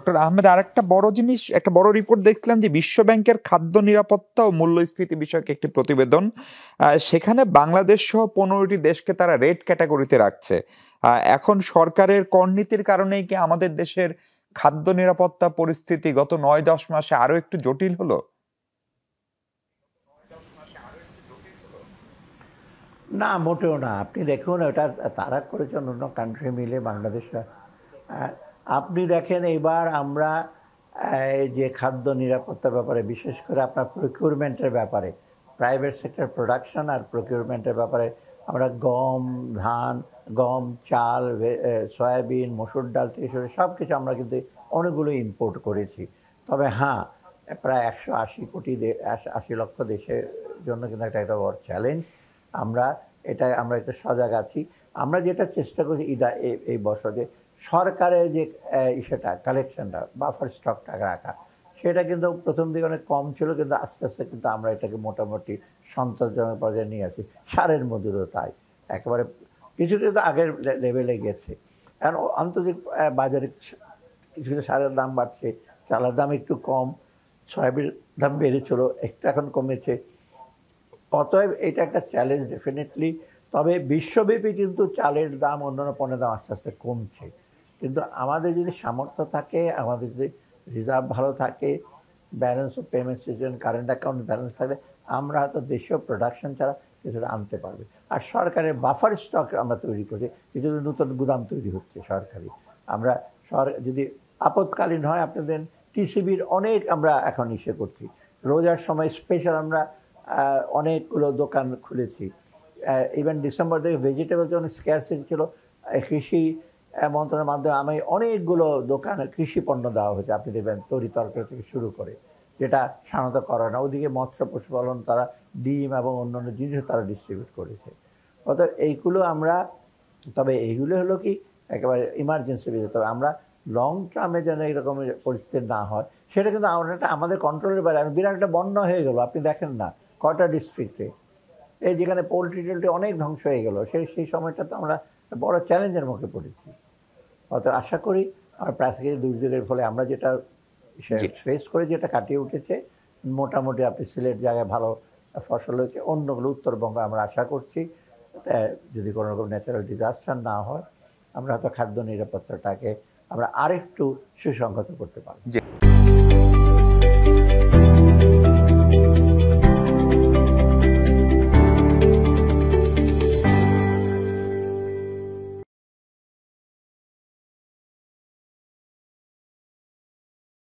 Doctor Ahmed, আরেকটা বড় জিনিস, একটা বড় রিপোর্ট দেখছিলাম যে বিশ্ব ব্যাংকের খাদ্য নিরাপত্তা ও মূল্যস্ফীতি বিষয়ক একটি প্রতিবেদন। সেখানে বাংলাদেশ সহ 15টি দেশকে তারা রেড ক্যাটাগরিতে রাখছে। এখন সরকারের করনীতির কারণেই কি আমাদের দেশের খাদ্য নিরাপত্তা পরিস্থিতি গত ৯-১০ মাসে আরো একটু জটিল হলো? না, মোটেও না। আপনি দেখুন, ওটা তারা করেছেন অন্য কান্ট্রি মিলে বাংলাদেশটা। আপনি দেখেন এবার আমরা এই যে খাদ্য নিরাপত্তার ব্যাপারে, বিশেষ করে আপনার প্রকিউরমেন্টের ব্যাপারে, প্রাইভেট সেক্টর প্রোডাকশন আর প্রকিউরমেন্টের ব্যাপারে আমরা গম, ধান, গম, চাল, সয়াবিন, মসুর ডাল থেকে শুরু সব কিছু আমরা কিন্তু অনেকগুলো ইম্পোর্ট করেছি। তবে হ্যাঁ, প্রায় 180 লক্ষ দেশের জন্য কিন্তু একটা বড় চ্যালেঞ্জ। আমরা একটু সজাগ আছি। আমরা যেটা চেষ্টা করছি এই বছরে সরকারের যে সেটা কালেকশনটা, বাফার স্টকটা রাখা, সেটা কিন্তু প্রথম দিকে অনেক কম ছিল, কিন্তু আস্তে আস্তে কিন্তু আমরা এটাকে মোটামুটি সন্তোষজনক পর্যায়ে নিয়ে আসি। সারের মধ্যেও তাই একেবারে কিছু কিন্তু আগের লেভেলে গেছে। কারণ আন্তর্জাতিক বাজারে কিছু কিছু সারের দাম বাড়ছে, চালের দাম একটু কম, সয়াবিনের দাম বেড়েছিল, একটু এখন কমেছে। অতএব এটা একটা চ্যালেঞ্জ ডেফিনেটলি। তবে বিশ্বব্যাপী কিন্তু চালের দাম, অন্যান্য পণ্যের দাম আস্তে আস্তে কমছে। কিন্তু আমাদের যদি সামর্থ্য থাকে, আমাদের যদি রিজার্ভ ভালো থাকে, balance of payment system, current account balance থাকলে আমরা হয়তো দেশীয় প্রোডাকশন ছাড়া কিছুটা আনতে পারবে। আর সরকারের বাফার স্টক আমরা তৈরি করছি, কিছু নতুন গুদাম তৈরি হচ্ছে সরকারি। আমরা যদি আপৎকালীন হয়, আপনাদের টিসিবির অনেক আমরা এখন করছি। রোজার সময় স্পেশাল আমরা অনেকগুলো দোকান খুলেছি। ইভেন ডিসেম্বর থেকে ভেজিটেবল যখন স্ক্যারসিটি ছিল, কৃষি মন্ত্রণালয়ের মাধ্যমে আমি অনেকগুলো দোকানে কৃষি পণ্য দেওয়া হয়েছে। আপনি দেখবেন তরি তরকারি থেকে শুরু করে, যেটা সাধারণত করে না। ওদিকে মৎস্য পশুপালন, তারা ডিম এবং অন্যান্য জিনিসও তারা ডিস্ট্রিবিউট করেছে। অর্থাৎ এইগুলো আমরা, তবে এইগুলো হলো কি একেবারে ইমার্জেন্সি বেজে, তবে আমরা লং টার্মে যেন এইরকম পরিস্থিতি না হয় সেটা কিন্তু আমাদের কন্ট্রোলের বাইরে। বিরাট একটা বন্যা হয়ে গেল, আপনি দেখেন না কয়টা ডিস্ট্রিক্টে, এই যেখানে পোলট্রি টোলট্রি অনেক ধ্বংস হয়ে গেল, সেই সময়টা তো আমরা বড় চ্যালেঞ্জের মুখে পড়েছি। অত আশা করি আমার প্রাকৃতিক দুর্যোগের ফলে আমরা যেটা ফেস করে যেটা কাটিয়ে উঠেছে, মোটামুটি আপনি সিলেট জায়গায় ভালো ফসল হয়েছে, অন্যগুলো উত্তরবঙ্গে আমরা আশা করছি যদি কোনো রকম ন্যাচারাল ডিজাস্টার না হয়, আমরা হয়তো খাদ্য নিরাপত্তাটাকে আমরা আরেকটু সুসংহত করতে পারব।